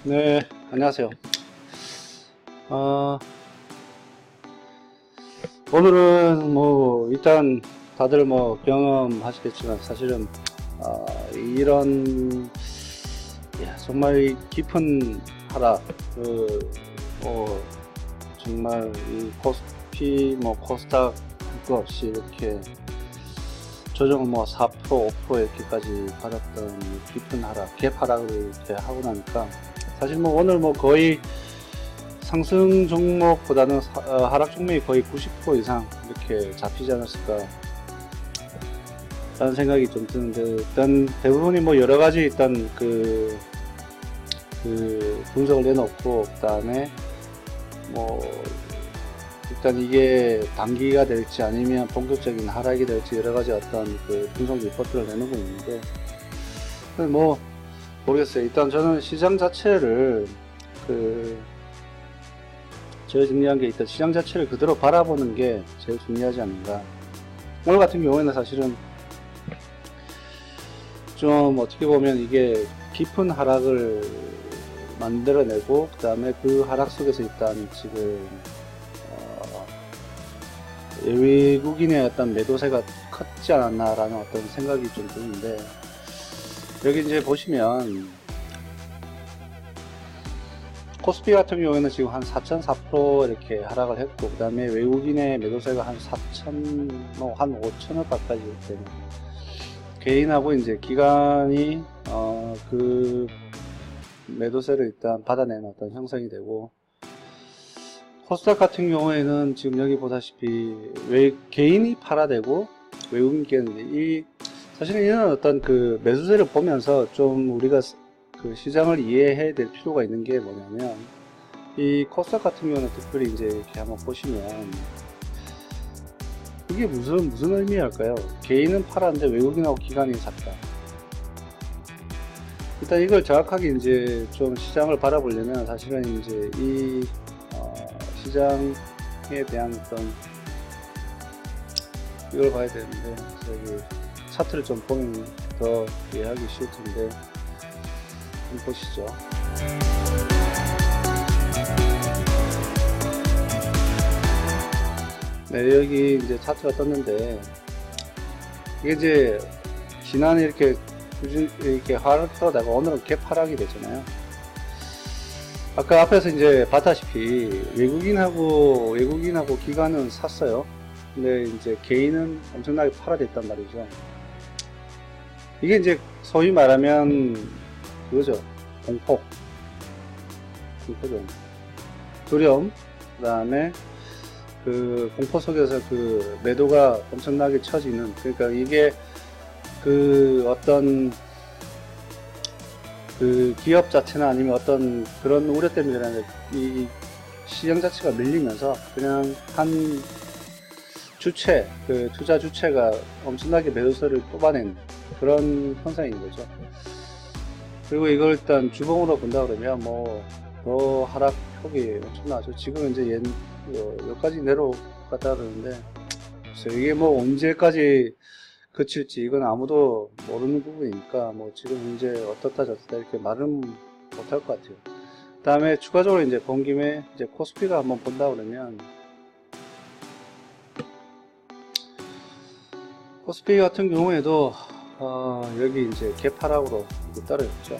네, 안녕하세요. 오늘은 뭐 일단 다들 뭐 경험하시겠지만 사실은 이런 정말 깊은 하락, 정말 이 코스피 코스닥 할 거 없이 이렇게 조정을 4%, 5% 이렇게까지 받았던 깊은 하락, 갭 하락을 이렇게 하고 나니까 사실 오늘 거의 상승 종목보다는 하락 종목이 거의 90% 이상 이렇게 잡히지 않았을까 라는 생각이 좀 드는데, 일단 대부분이 여러가지 일단 그 분석을 내놓고, 그 다음에 일단 이게 단기가 될지 아니면 본격적인 하락이 될지 여러가지 어떤 그 분석 리포트를 내놓고 있는데, 모르겠어요. 일단 저는 시장 자체를 제일 중요한 게 일단 시장 자체를 그대로 바라보는 게 제일 중요하지 않는가. 오늘 같은 경우에는 사실은 좀 어떻게 보면 이게 깊은 하락을 만들어내고, 그 다음에 그 하락 속에서 일단 지금 외국인의 어떤 매도세가 컸지 않았나라는 어떤 생각이 좀 드는데, 여기 이제 보시면 코스피 같은 경우에는 지금 한 4.4% 이렇게 하락을 했고, 그 다음에 외국인의 매도세가 한 4천, 한 5천억 가까이 되는, 개인하고 이제 기관이 그 매도세를 일단 받아내는 어떤 형성이 되고, 코스닥 같은 경우에는 지금 여기 보다시피 개인이 팔아대고 외국인께는 사실은 이런 어떤 그 매수세를 보면서 좀 우리가 그 시장을 이해해야 될 필요가 있는 게 뭐냐면, 이 코스닥 같은 경우는 특별히 이제 이렇게 한번 보시면 이게 무슨 의미할까요? 개인은 팔았는데 외국인하고 기관이 샀다. 일단 이걸 정확하게 이제 좀 시장을 바라보려면 사실은 이제 이 시장에 대한 어떤 이걸 봐야 되는데, 저기 차트를 좀 보면 더 이해하기 쉬울 텐데 한번 보시죠. 네, 여기 이제 차트가 떴는데, 이게 이제 지난해 이렇게 하락하다가 오늘은 갭 하락이 되잖아요. 아까 앞에서 이제 봤다시피 외국인하고 기관은 샀어요. 근데 이제 개인은 엄청나게 팔아댔단 말이죠. 이게 이제 소위 말하면 그거죠. 공포죠. 두려움. 그 다음에 그 공포 속에서 그 매도가 엄청나게 처지는, 그러니까 이게 그 어떤 그 기업 자체나 아니면 어떤 그런 우려 때문에 아니라 이 시장 자체가 밀리면서 그냥 한 주체, 그 투자 주체가 엄청나게 매도세를 뽑아낸 그런 현상인 거죠. 그리고 이걸 일단 주봉으로 본다 그러면 더 하락 폭이 엄청나죠. 지금 이제 여기까지 내려갔다 그러는데, 이게 언제까지 그칠지 이건 아무도 모르는 부분이니까 지금 이제 어떻다 저떻다 이렇게 말은 못할 것 같아요. 그 다음에 추가적으로 이제 본 김에 이제 코스피가 한번 본다 그러면, 코스피 같은 경우에도 여기 이제 갭 하락으로 떨어졌죠.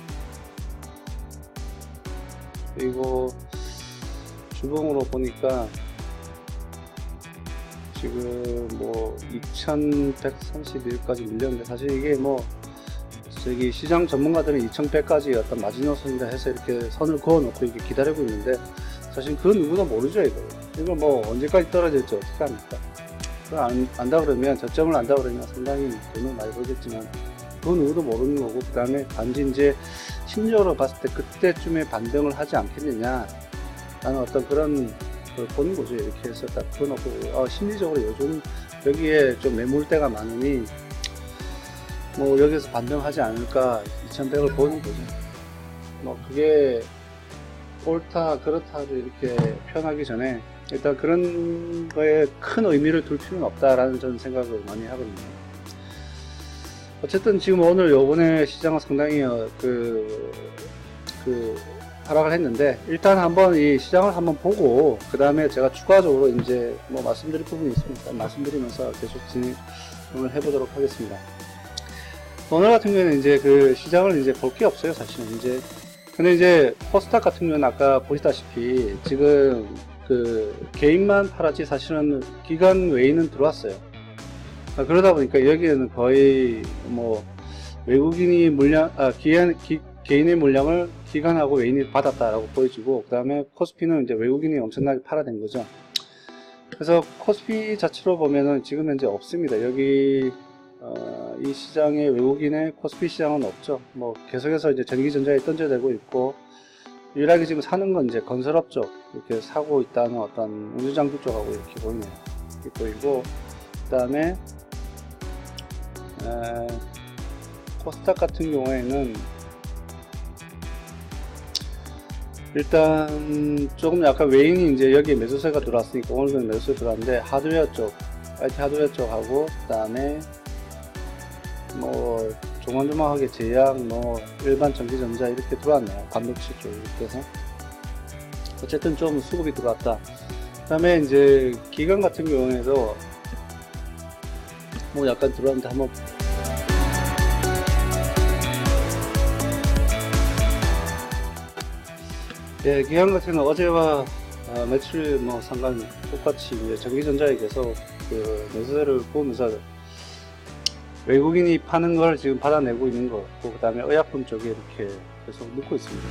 그리고 주봉으로 보니까 지금 2131까지 밀렸는데, 사실 이게 저기 시장 전문가들은 2100까지 어떤 마지노선이라 해서 이렇게 선을 그어놓고 이렇게 기다리고 있는데, 사실 그 누구도 모르죠. 이거 언제까지 떨어질지 어떻게 합니까? 그걸 안다 그러면, 저점을 안다 그러면 상당히 돈을 많이 벌겠지만 그 누구도 모르는 거고, 그 다음에 단지 이제 심리적으로 봤을 때 그때쯤에 반등을 하지 않겠느냐 라는 어떤 그런 걸 보는 거죠. 이렇게 해서 딱 그어놓고 심리적으로 요즘 여기에 좀 매물대가 많으니 여기서 반등하지 않을까 2100을 보는 거죠. 그게 옳다 그렇다를 이렇게 표현하기 전에 일단 그런 거에 큰 의미를 둘 필요는 없다라는 저는 생각을 많이 하거든요. 어쨌든 지금 오늘 요번에 시장은 상당히 하락을 했는데, 일단 한번 이 시장을 한번 보고 그 다음에 제가 추가적으로 이제 뭐 말씀드릴 부분이 있습니다. 말씀드리면서 계속 진행을 해보도록 하겠습니다. 오늘 같은 경우에는 이제 그 시장을 이제 볼 게 없어요, 사실은. 이제 근데 이제 코스닥 같은 경우는 아까 보시다시피 지금 그 개인만 팔았지 사실은 기관 외인은 들어왔어요. 그러다 보니까 여기에는 거의 뭐 외국인이 개인의 물량을 기관하고 외인이 받았다라고 보여지고, 그 다음에 코스피는 이제 외국인이 엄청나게 팔아낸 거죠. 그래서 코스피 자체로 보면은 지금 현재 없습니다. 여기 이 시장에 외국인의 코스피 시장은 없죠. 뭐 계속해서 이제 전기전자에 던져대고 있고, 유일하게 지금 사는 건 이제 건설업 쪽 이렇게 사고 있다는 어떤 운수장비 쪽하고 이렇게 보이네요. 이렇게 보이고, 그 다음에 코스닥 같은 경우에는 일단 조금 약간 외인이 이제 여기에 매수세가 들어왔으니까 오늘은 매수세 들어왔는데, 하드웨어 쪽, IT 하드웨어 쪽하고, 그 다음에 뭐 조만조만하게 제약, 뭐 일반 전기전자 이렇게 들어왔네요. 반도체 쪽 이렇게 해서 어쨌든 좀 수급이 들어왔다. 그 다음에 이제 기관 같은 경우에도 뭐 약간 들어왔는데 한번 예, 기관 같은 경우는 어제와 며칠 뭐 상관 똑같이 이제 전기전자에 계속 그 매수세를 보면서 외국인이 파는 걸 지금 받아내고 있는 것 같고, 그 다음에 의약품 쪽에 이렇게 계속 넣고 있습니다.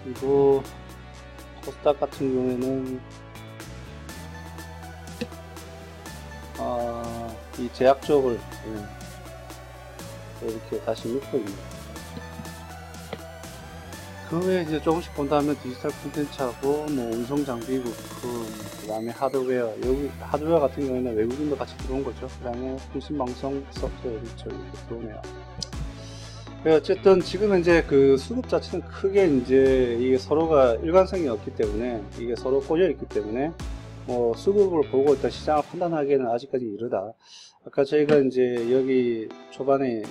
그리고 코스닥 같은 경우에는 이 제약 쪽을 이렇게 다시 넣고 있습니다. 그 외에 이제 조금씩 본다면 디지털 콘텐츠하고 뭐 운송 장비 부품, 그 다음에 하드웨어, 여기 하드웨어 같은 경우에는 외국인도 같이 들어온 거죠. 그 다음에 통신방송 소프트웨어 이렇게 들어오네요. 어쨌든 지금 현재 그 수급 자체는 크게 이제 이게 서로가 일관성이 없기 때문에, 이게 서로 꽂혀 있기 때문에 뭐 수급을 보고 일단 시장을 판단하기에는 아직까지 이르다. 아까 저희가 이제 여기 초반에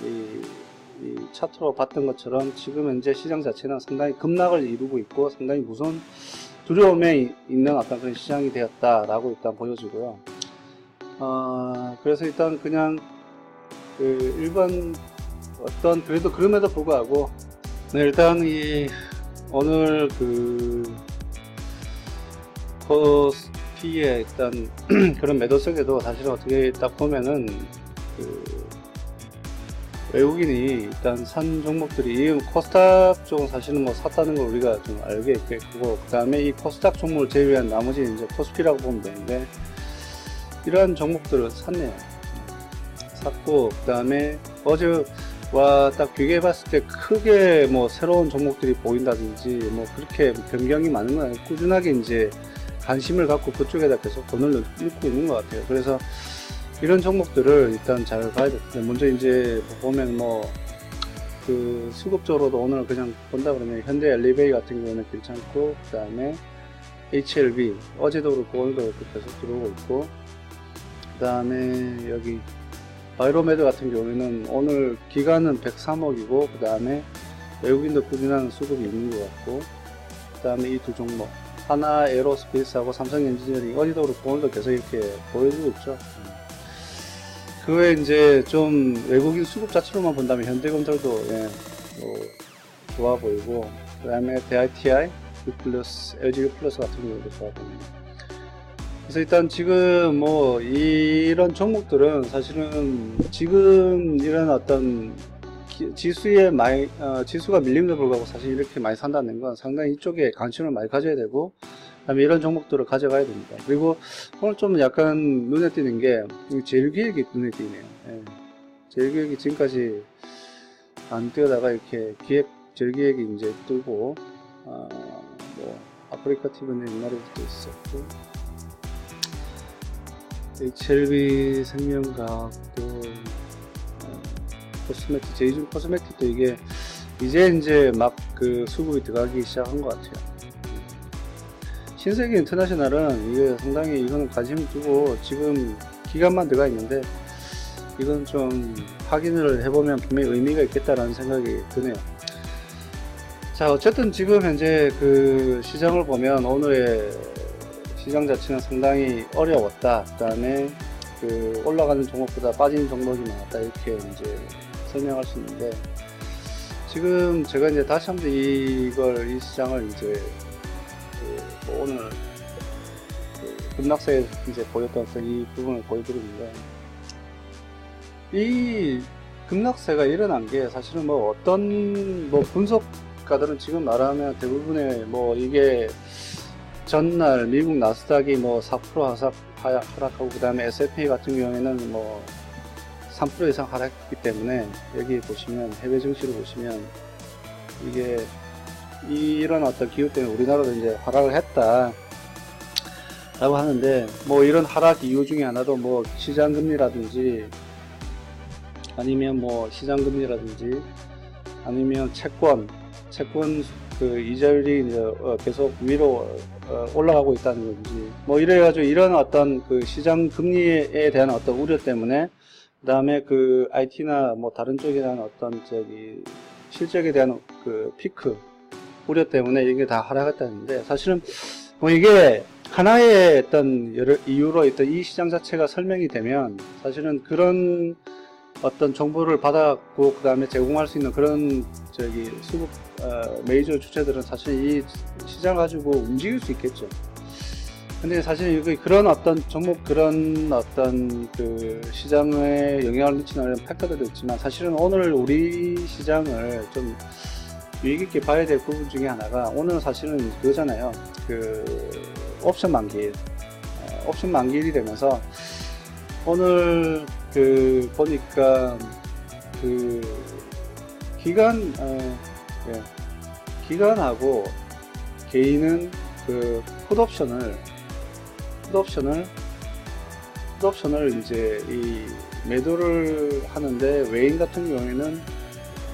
이 차트로 봤던 것처럼 지금 현재 시장 자체는 상당히 급락을 이루고 있고 상당히 무서운 두려움에 있는 어떤 그런 시장이 되었다라고 일단 보여지고요. 그래서 일단 그냥 그 일반 어떤 그래도 그럼에도 불구하고 일단 이 오늘 그 코스피의 일단 그런 매도성에도 사실은 어떻게 딱 보면은 그 외국인이 일단 산 종목들이, 이 코스닥 쪽은 사실은 뭐 샀다는 걸 우리가 좀 알게 있겠고, 그 다음에 이 코스닥 종목을 제외한 나머지 이제 코스피라고 보면 되는데, 이러한 종목들을 샀네요. 샀고, 그 다음에 어제와 딱 비교해 봤을 때 크게 뭐 새로운 종목들이 보인다든지 뭐 그렇게 변경이 많은 건 아니고, 꾸준하게 이제 관심을 갖고 그쪽에다 계속 돈을 넣고 있는 것 같아요. 그래서 이런 종목들을 일단 잘 봐야 되는데, 먼저 이제 보면 뭐 그 수급적으로도 오늘 그냥 본다 그러면 현대 엘리베이 같은 경우는 괜찮고, 그 다음에 HLB 어제도 그렇고 오늘도 그렇고 계속 들어오고 있고, 그 다음에 여기 바이로메드 같은 경우에는 오늘 기간은 103억이고 그 다음에 외국인도 꾸준한 수급이 있는 것 같고, 그 다음에 이 두 종목 하나 에어로스페이스하고 삼성 엔지니어링 어제도 그렇고 오늘도 계속 이렇게 보여주고 있죠. 그 외에 이제 좀 외국인 수급 자체로만 본다면 현대건설도 좋아 보이고, 그 다음에 대ITI, 플러스, LG 플러스 같은 경우도 좋아 보입니다. 그래서 일단 지금 뭐 이런 종목들은 사실은 지금 이런 어떤 지수에 지수가 밀림에도 불구하고 사실 이렇게 많이 산다는 건 상당히 이쪽에 관심을 많이 가져야 되고, 그다음에 이런 종목들을 가져가야 됩니다. 그리고 오늘 좀 약간 눈에 띄는 게 제일기획이 눈에 띄네요. 예. 제일기획이 지금까지 안 뜨다가 이렇게 제일기획이 이제 뜨고, 뭐 아프리카 TV는 옛날에부터 있었고, HLB 생명과학도, 코스메틱, 제이준 코스메틱도 이게 이제 막 그 수급이 들어가기 시작한 것 같아요. 신세계 인터내셔널은 이게 상당히 이거는 관심 두고 지금 기간만 들어가 있는데, 이건 좀 확인을 해보면 분명히 의미가 있겠다라는 생각이 드네요. 자, 어쨌든 지금 현재 그 시장을 보면 오늘의 시장 자체는 상당히 어려웠다. 그 다음에 그 올라가는 종목보다 빠진 종목이 많았다. 이렇게 이제 설명할 수 있는데, 지금 제가 이제 다시 한번 이 시장을 이제 그 오늘 그 급락세에 이제 보였던 이 부분을 보여드리는데, 이 급락세가 일어난 게 사실은 뭐 어떤 뭐 분석가들은 지금 말하면 대부분의 뭐 이게 전날 미국 나스닥이 뭐 4% 하락하고 그 다음에 S&P 같은 경우에는 뭐 3% 이상 하락했기 때문에, 여기 보시면 해외 증시를 보시면 이게 이런 어떤 기후 때문에 우리나라도 이제 하락을 했다 라고 하는데, 뭐 이런 하락 이유 중에 하나도 뭐 시장금리라든지 아니면 뭐 시장금리라든지 아니면 채권 그 이자율이 이제 계속 위로 올라가고 있다는 건지, 뭐 이래가지고 이런 어떤 그 시장 금리에 대한 어떤 우려 때문에, 그 다음에 그 IT나 뭐 다른 쪽에 대한 어떤 실적에 대한 그 피크 우려 때문에 이게 다 하락했다는데, 사실은 뭐 이게 하나의 어떤 여러 이유로 있던 이 시장 자체가 설명이 되면, 사실은 그런 어떤 정보를 받았고 그 다음에 제공할 수 있는 그런 수급 메이저 주체들은 사실 이 시장 가지고 움직일 수 있겠죠. 근데 사실 그런 어떤 종목, 그런 어떤 그 시장에 영향을 미치는 팩터들도 있지만, 사실은 오늘 우리 시장을 좀 유익 있게 봐야 될 부분 중에 하나가, 오늘 사실은 그거잖아요. 그 옵션 만기일이 되면서 오늘 그 보니까 그 기관하고 개인은 그 풋옵션을 이제 이 매도를 하는데, 외인 같은 경우에는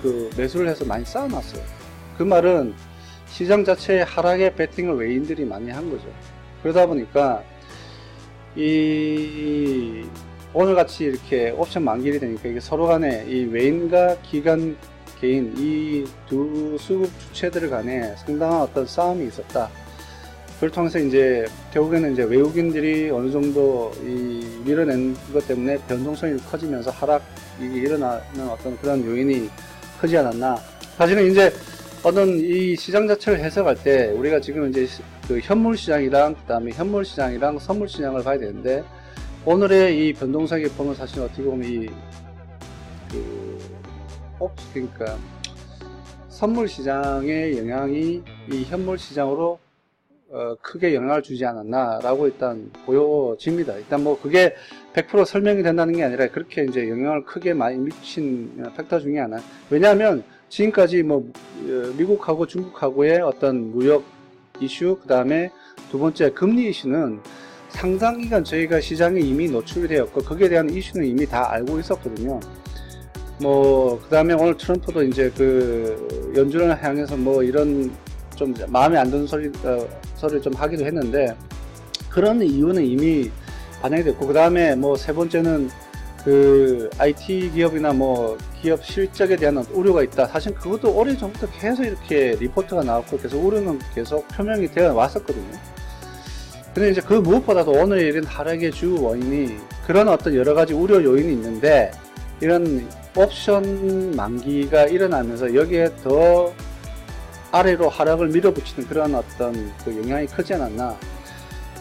그 매수를 해서 많이 쌓아놨어요. 그 말은 시장 자체의 하락에 베팅을 외인들이 많이 한 거죠. 그러다 보니까 이 오늘같이 이렇게 옵션 만기일이 되니까 이게 서로 간에 이 외인과 기관, 개인 이 두 수급 주체들 간에 상당한 어떤 싸움이 있었다. 그걸 통해서 이제 결국에는 이제 외국인들이 어느 정도 밀어낸 것 때문에 변동성이 커지면서 하락이 일어나는 어떤 그런 요인이 크지 않았나. 사실은 이제 어떤 이 시장 자체를 해석할 때 우리가 지금 이제 그 현물 시장이랑 그 다음에 현물 시장이랑 선물 시장을 봐야 되는데, 오늘의 이 변동성이 보면 사실 어떻게 보면 그러니까 선물 시장의 영향이 이 현물 시장으로 크게 영향을 주지 않았나 라고 일단 보여집니다. 일단 뭐 그게 100% 설명이 된다는 게 아니라 그렇게 이제 영향을 크게 많이 미친 팩터 중에 하나. 왜냐하면 지금까지 뭐 미국하고 중국하고의 어떤 무역 이슈, 그 다음에 두 번째 금리 이슈는 상당기간 저희가 시장에 이미 노출이 되었고, 거기에 대한 이슈는 이미 다 알고 있었거든요. 뭐 그 다음에 오늘 트럼프도 이제 그 연준을 향해서 뭐 이런 좀 마음에 안 드는 소리를 좀 하기도 했는데, 그런 이유는 이미 반영이 됐고, 그 다음에 뭐 세 번째는 그 IT 기업이나 뭐 기업 실적에 대한 우려가 있다. 사실 그것도 오래전부터 계속 이렇게 리포트가 나왔고 계속 우려는 계속 표명이 되어 왔었거든요. 근데 이제 그 무엇보다도 오늘 이런 하락의 주 원인이 그런 어떤 여러 가지 우려 요인이 있는데, 이런 옵션 만기가 일어나면서 여기에 더 아래로 하락을 밀어붙이는 그런 어떤 그 영향이 크지 않았나.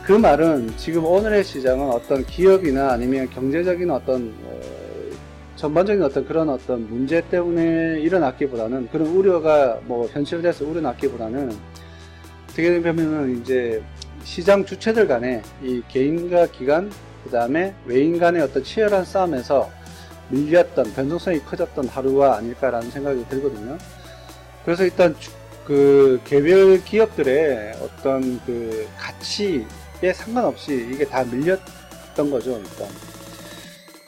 그 말은 지금 오늘의 시장은 어떤 기업이나 아니면 경제적인 어떤 전반적인 어떤 그런 어떤 문제 때문에 일어났기보다는, 그런 우려가 뭐 현실돼서 우려났기보다는 어떻게 보면은 이제 시장 주체들 간에 이 개인과 기관, 그 다음에 외인 간의 어떤 치열한 싸움에서 밀렸던, 변동성이 커졌던 하루가 아닐까라는 생각이 들거든요. 그래서 일단 그 개별 기업들의 어떤 그 가치에 상관없이 이게 다 밀렸던 거죠, 일단.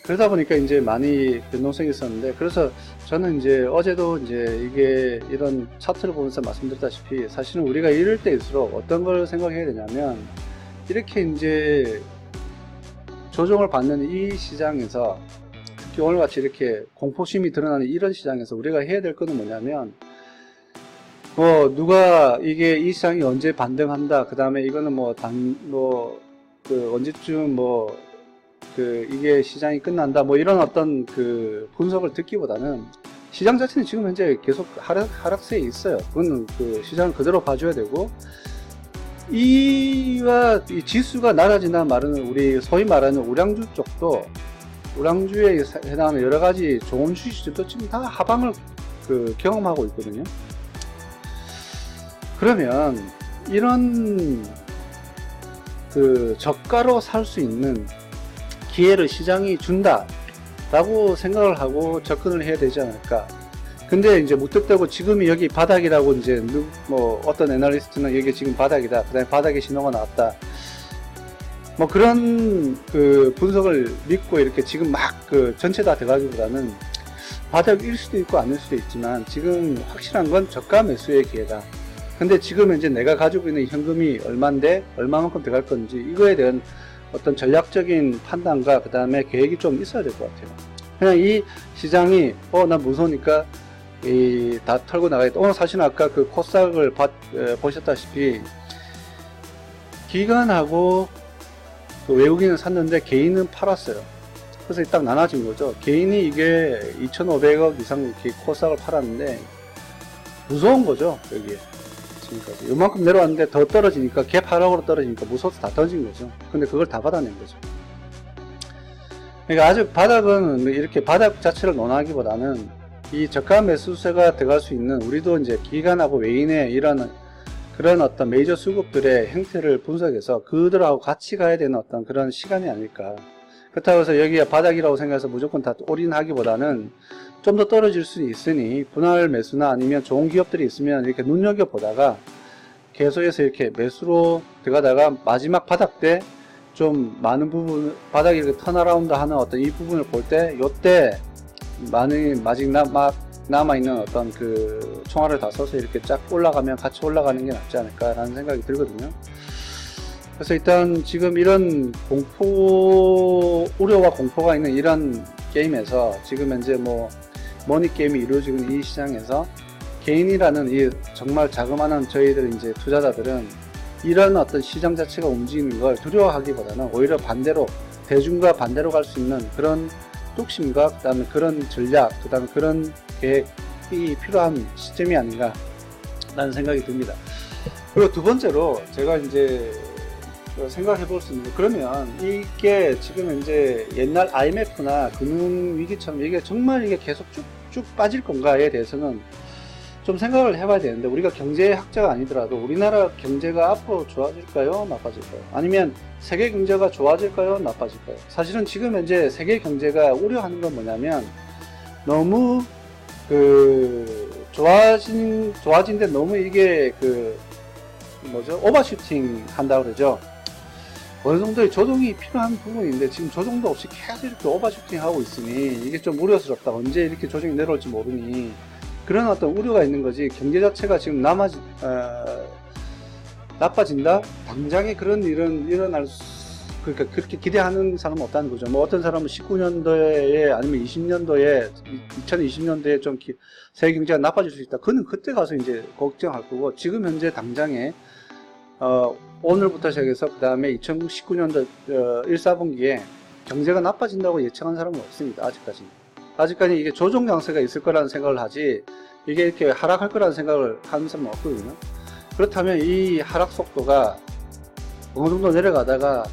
그러다 보니까 이제 많이 변동성이 있었는데, 그래서 저는 이제 어제도 이제 이게 이런 차트를 보면서 말씀드렸다시피, 사실은 우리가 이럴 때일수록 어떤 걸 생각해야 되냐면, 이렇게 이제 조정을 받는 이 시장에서 특히 오늘같이 이렇게 공포심이 드러나는 이런 시장에서 우리가 해야 될 거는 뭐냐면, 누가 이 시장이 언제 반등한다, 그 다음에 이거는 언제쯤 이게 시장이 끝난다, 이런 어떤 그 분석을 듣기보다는 시장 자체는 지금 현재 계속 하락세에 있어요. 그건 그 시장을 그대로 봐줘야 되고, 이 지수가 낮아진다 말은 우리 소위 말하는 우량주 쪽도, 우량주에 해당하는 여러 가지 좋은 주식들도 지금 다 하방을 경험하고 있거든요. 그러면 이런 저가로 살 수 있는 기회를 시장이 준다 라고 생각을 하고 접근을 해야 되지 않을까. 근데 이제 무턱대고 지금이 여기 바닥이라고 이제 어떤 애널리스트는 여기 지금 바닥이다, 그 다음에 바닥의 신호가 나왔다, 그런 분석을 믿고 이렇게 지금 막 전체 다 들어가기보다는 바닥일 수도 있고 아닐 수도 있지만 지금 확실한 건 저가 매수의 기회다. 근데 지금 이제 내가 가지고 있는 현금이 얼마인데 얼마만큼 들어갈 건지 이거에 대한 어떤 전략적인 판단과 그 다음에 계획이 좀 있어야 될 것 같아요. 그냥 이 시장이 나 무서우니까 다 털고 나가겠다. 오늘 사실 아까 그 코스닥을 보셨다시피 기관하고 외국인은 샀는데 개인은 팔았어요. 그래서 딱 나눠진 거죠. 개인이 이게 2,500억 이상 이렇게 코스닥을 팔았는데 무서운 거죠. 여기에 지금까지 요만큼 내려왔는데 더 떨어지니까 갭 하락으로 떨어지니까 무서워서 다 던진 거죠. 근데 그걸 다 받아낸 거죠. 그러니까 아직 바닥은 이렇게 바닥 자체를 논하기보다는 이 저가 매수세가 들어갈 수 있는, 우리도 이제 기관하고 외인의 이런 그런 어떤 메이저 수급들의 행태를 분석해서 그들하고 같이 가야 되는 어떤 그런 시간이 아닐까. 그렇다고 해서 여기가 바닥이라고 생각해서 무조건 다 올인하기보다는 좀 더 떨어질 수 있으니 분할 매수나 아니면 좋은 기업들이 있으면 이렇게 눈여겨보다가 계속해서 이렇게 매수로 들어가다가 마지막 바닥 때 좀 많은 부분, 바닥이 이렇게 턴어라운드 하는 어떤 이 부분을 볼 때, 요때 아직 남아있는 어떤 그 총알을 다 써서 이렇게 쫙 올라가면 같이 올라가는 게 낫지 않을까라는 생각이 들거든요. 그래서 일단 지금 이런 우려와 공포가 있는 이런 게임에서 지금 현재 머니 게임이 이루어지는 이 시장에서 개인이라는 이 정말 자그마한 저희들 이제 투자자들은 이런 어떤 시장 자체가 움직이는 걸 두려워하기보다는 오히려 반대로 대중과 반대로 갈 수 있는 그런 뚝심과 그 다음에 그런 전략, 그 다음에 그런 계획이 필요한 시점이 아닌가 라는 생각이 듭니다. 그리고 두 번째로 제가 이제 생각해 볼 수 있는, 그러면 이게 지금 이제 옛날 IMF나 금융위기처럼 이게 정말 이게 계속 쭉쭉 빠질 건가에 대해서는 좀 생각을 해봐야 되는데, 우리가 경제학자가 아니더라도 우리나라 경제가 앞으로 좋아질까요? 나빠질까요? 아니면 세계 경제가 좋아질까요? 나빠질까요? 사실은 지금 현재 세계 경제가 우려하는 건 뭐냐면 너무 좋아진데 너무 이게 오버슈팅 한다고 그러죠. 어느 정도의 조정이 필요한 부분인데 지금 조정도 없이 계속 이렇게 오버슈팅 하고 있으니 이게 좀 우려스럽다. 언제 이렇게 조정이 내려올지 모르니 그런 어떤 우려가 있는 거지. 경제 자체가 지금 나빠진다? 당장에 그런 일은 그러니까 그렇게 기대하는 사람은 없다는 거죠. 어떤 사람은 19년도에 아니면 20년도에 2020년도에 좀 세계 경제가 나빠질 수 있다. 그는 그때 가서 이제 걱정할 거고, 지금 현재 당장에 오늘부터 시작해서 그 다음에 2019년도 1사분기에 경제가 나빠진다고 예측한 사람은 없습니다. 아직까지 이게 조정 양세가 있을 거라는 생각을 하지 이게 이렇게 하락할 거라는 생각을 하는 사람은 없거든요. 그렇다면 이 하락 속도가 어느 정도 내려가다가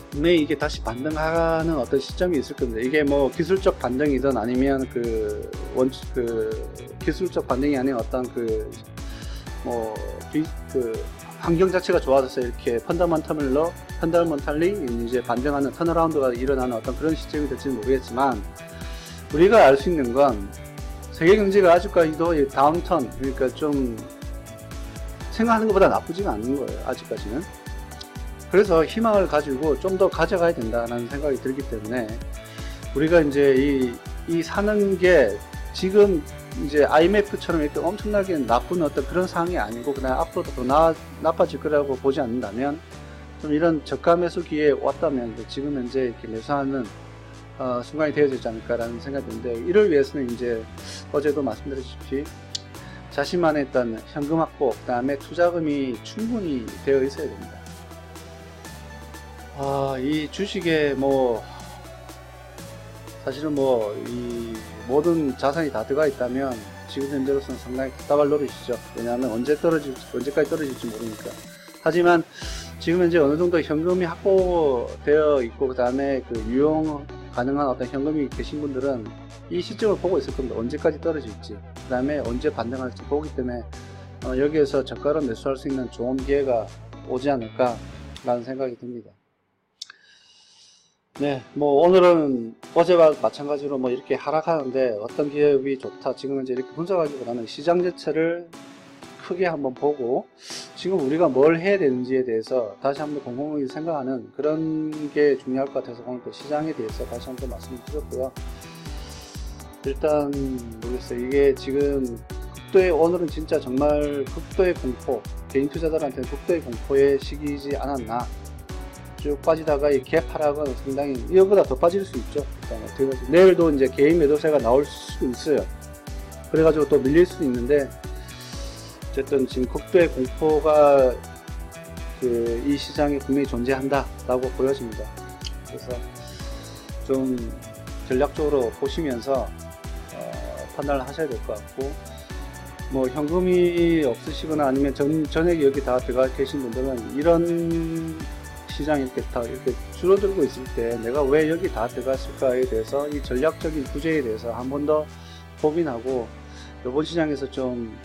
분명히 이게 다시 반등하는 어떤 시점이 있을 겁니다. 이게 기술적 반등이든 아니면 기술적 반등이 아닌 어떤 환경 자체가 좋아져서 이렇게 펀더먼탈리 이제 반등하는 턴어라운드가 일어나는 어떤 그런 시점이 될지는 모르겠지만, 우리가 알 수 있는 건 세계 경제가 아직까지도 다운턴, 그러니까 좀 생각하는 것보다 나쁘지가 않은 거예요. 아직까지는. 그래서 희망을 가지고 좀 더 가져가야 된다는 생각이 들기 때문에 우리가 이제 이 사는 게 지금 이제 IMF처럼 이렇게 엄청나게 나쁜 어떤 그런 상황이 아니고 그냥 앞으로도 더 나빠질 거라고 보지 않는다면, 좀 이런 저가 매수 기회에 왔다면 지금 현재 이렇게 매수하는 순간이 되어지지 않을까라는 생각이 드는데, 이를 위해서는 이제 어제도 말씀드렸다시피 자신만의 어떤 현금 확보, 그 다음에 투자금이 충분히 되어 있어야 됩니다. 이 주식에 사실은 이 모든 자산이 다 들어가 있다면 지금 현재로서는 상당히 답답할 노릇이죠. 왜냐하면 언제까지 떨어질지 모르니까. 하지만 지금 현재 어느 정도 현금이 확보되어 있고, 그 다음에 유용 가능한 어떤 현금이 계신 분들은 이 시점을 보고 있을 겁니다. 언제까지 떨어질지, 그 다음에 언제 반등할지 보기 때문에 여기에서 저가로 매수할 수 있는 좋은 기회가 오지 않을까 라는 생각이 듭니다. 네, 오늘은 어제와 마찬가지로 이렇게 하락하는데 어떤 기업이 좋다, 지금 이제 이렇게 분석하기보다는 시장 자체를 크게 한번 보고 지금 우리가 뭘 해야 되는지에 대해서 다시 한번 곰곰이 생각하는 그런 게 중요할 것 같아서 오늘 또 시장에 대해서 다시 한번 말씀을 드렸고요. 일단 모르겠어요. 이게 지금 오늘은 진짜 정말 극도의 공포, 개인 투자자들한테는 극도의 공포의 시기이지 않았나. 쭉 빠지다가 이 갭 하락은 상당히 이거보다 더 빠질 수 있죠. 내일도 이제 개인 매도세가 나올 수도 있어요. 그래가지고 또 밀릴 수도 있는데, 어쨌든 지금 극도의 공포가 이 시장에 분명히 존재한다 라고 보여집니다. 그래서 좀 전략적으로 보시면서 판단을 하셔야 될 것 같고, 현금이 없으시거나 아니면 전액이 여기 다 들어가 계신 분들은 이런 시장이 이렇게 줄어들고 있을 때 내가 왜 여기 다 들어갔을까에 대해서 이 전략적인 구제에 대해서 한 번 더 고민하고, 이번 시장에서 좀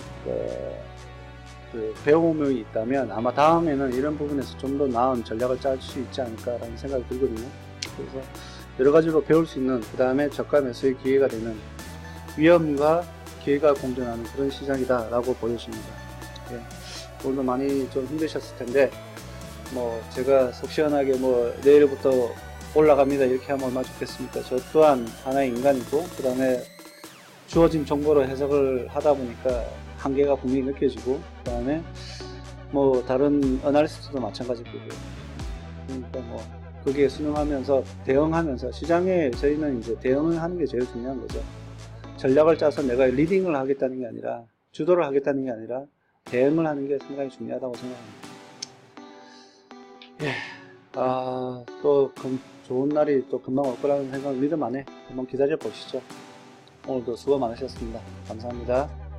배움이 있다면 아마 다음에는 이런 부분에서 좀 더 나은 전략을 짤 수 있지 않을까라는 생각이 들거든요. 그래서 여러 가지로 배울 수 있는, 그 다음에 저가 매수의 기회가 되는, 위험과 기회가 공존하는 그런 시장이다 라고 보여집니다. 예. 오늘도 많이 좀 힘드셨을 텐데, 제가 속 시원하게 내일부터 올라갑니다 이렇게 하면 얼마나 좋겠습니까? 저 또한 하나의 인간이고, 그 다음에 주어진 정보로 해석을 하다 보니까 한계가 분명히 느껴지고, 그 다음에 다른 어나리스트도 마찬가지고요. 그러니까 거기에 순응하면서 대응하면서, 시장에 저희는 이제 대응을 하는 게 제일 중요한 거죠. 전략을 짜서 내가 리딩을 하겠다는 게 아니라, 주도를 하겠다는 게 아니라 대응을 하는 게 상당히 중요하다고 생각합니다. 예. 또 좋은 날이 또 금방 올 거라는 생각 믿음 안에 한번 기다려 보시죠. 오늘도 수고 많으셨습니다. 감사합니다.